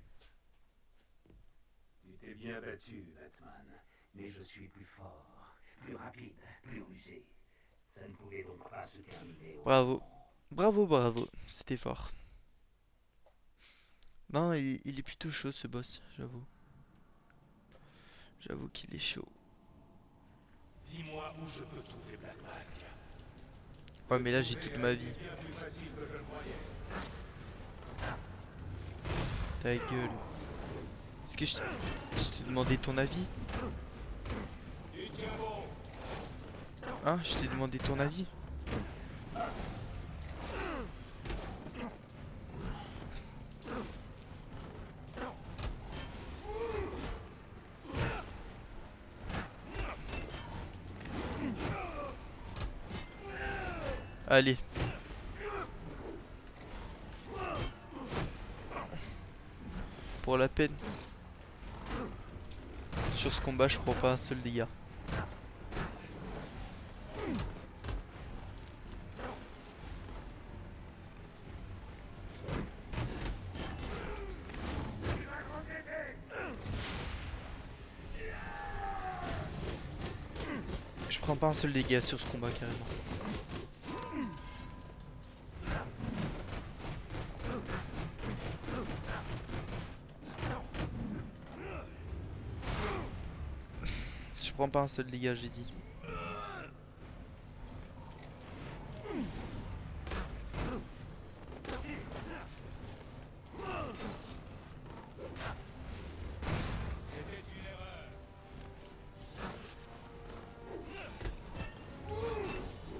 Tu t'es bien battu, Batman, mais je suis plus fort, plus rapide, plus rusé. Ça ne pouvait donc pas se terminer. Bravo. Bravo, bravo. C'était fort. Non, il est plutôt chaud ce boss, j'avoue. J'avoue qu'il est chaud. Dis-moi où je peux trouver Black Mask. Ouais, mais là j'ai toute ma vie. Ta gueule. Est-ce que je t'ai demandé ton avis? Hein? Je t'ai demandé ton avis? Allez. Pour la peine. Sur ce combat, je prends pas un seul dégât. Je prends pas un seul dégât sur ce combat carrément. Je prends pas un seul dégât, j'ai dit.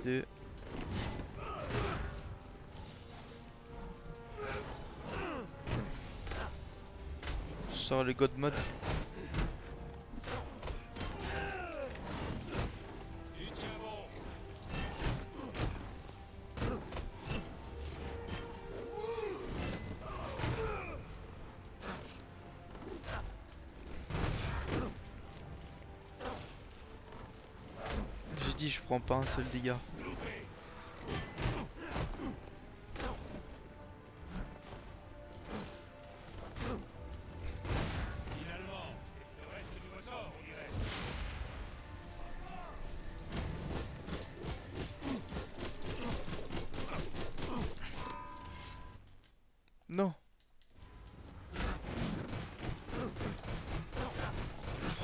Deux. Je sors le God Mode. J'ai dit je prends pas un seul dégât.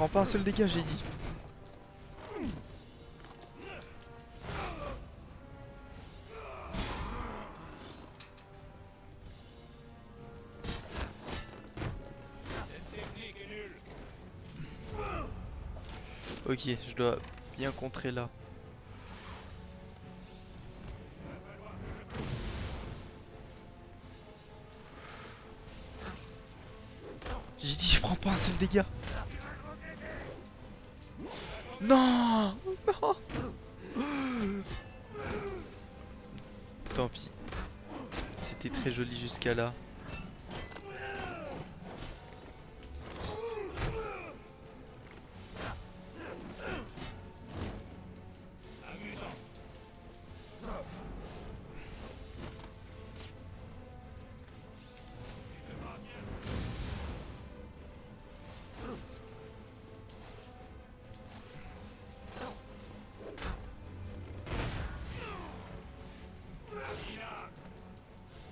prends pas un seul dégât, j'ai dit. Ok, je dois bien contrer là. J'ai dit, je prends pas un seul dégât. Non, non. Tant pis. C'était très joli jusqu'à là.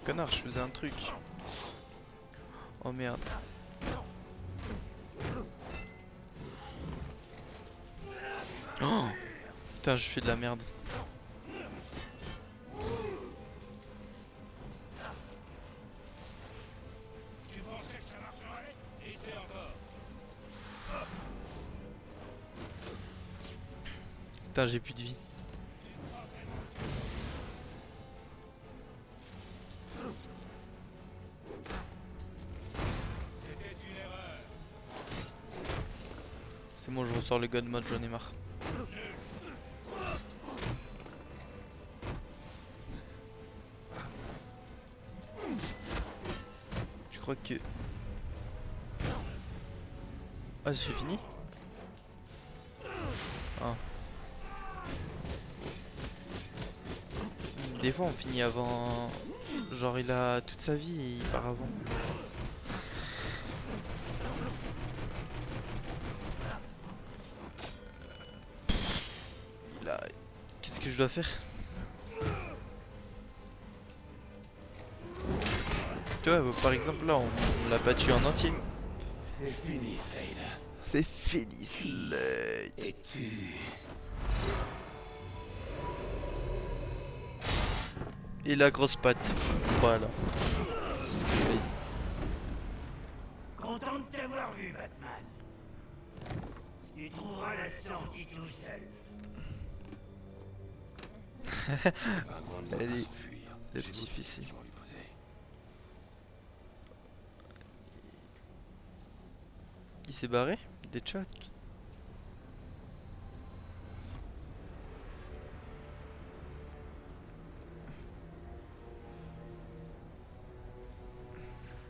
Connard, je faisais un truc. Oh merde. Oh putain, je fais de la merde. Tu pensais que ça marcherait? Essaie encore. Putain, j'ai plus de vie. C'était une erreur. C'est bon, je ressors le God Mode, j'en ai marre. Je crois que... Ah, c'est fini? Ah. Des fois on finit avant... Genre il a toute sa vie et il part avant. Il a... Qu'est-ce que je dois faire? Tu vois, par exemple là on l'a pas tué en entier. C'est fini, Slade. C'est fini, Slade. Et tu... Et la grosse patte. Voilà. C'est ce que j'avais dit. Content de t'avoir vu, Batman. Tu trouveras la sortie tout seul. Elle est... s'enfuir. Le J'ai petit d'autres fils. questions à lui poser. Il s'est barré? Deadshot.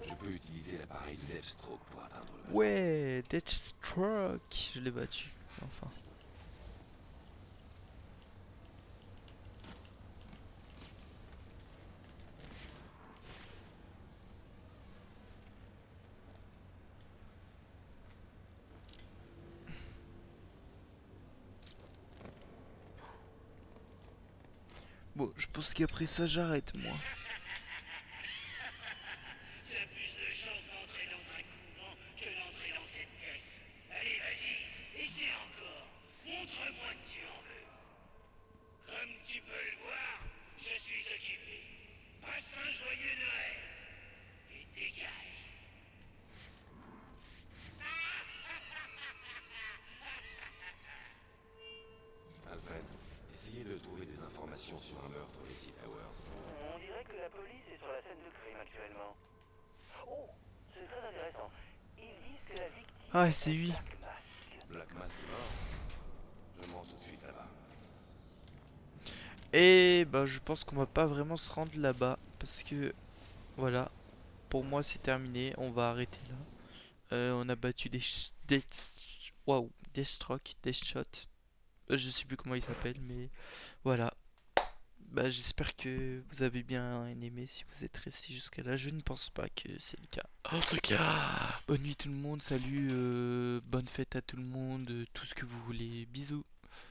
Je peux utiliser l'appareil de Deathstroke pour atteindre le... Ouais, Deathstroke. Je l'ai battu. Enfin. Bon, je pense qu'après ça, j'arrête, moi. Tu as plus de chances d'entrer dans un couvent que d'entrer dans cette pièce. Allez, vas-y, essaie encore. Montre-moi que tu en veux. Comme tu peux le voir, je suis occupé. Passe un joyeux Noël. Et dégage. Alfred, essayez de trouver des informations sur un meurtre ici, Towers. On dirait que la police est sur la scène de crime actuellement. Oh, c'est très intéressant. Ils disent que la victime Ah, c'est lui. Black Mask. Black Mask est mort. Je me rends tout de suite là-bas. Et bah, je pense qu'on va pas vraiment se rendre là-bas. Parce que, voilà. Pour moi, c'est terminé. On va arrêter là. On a battu Waouh, Deathstroke, Deathshot. Je sais plus comment il s'appelle, mais voilà. Bah, j'espère que vous avez bien aimé si vous êtes resté jusqu'à là. Je ne pense pas que c'est le cas. En tout cas, bonne nuit tout le monde, salut, bonne fête à tout le monde, tout ce que vous voulez. Bisous.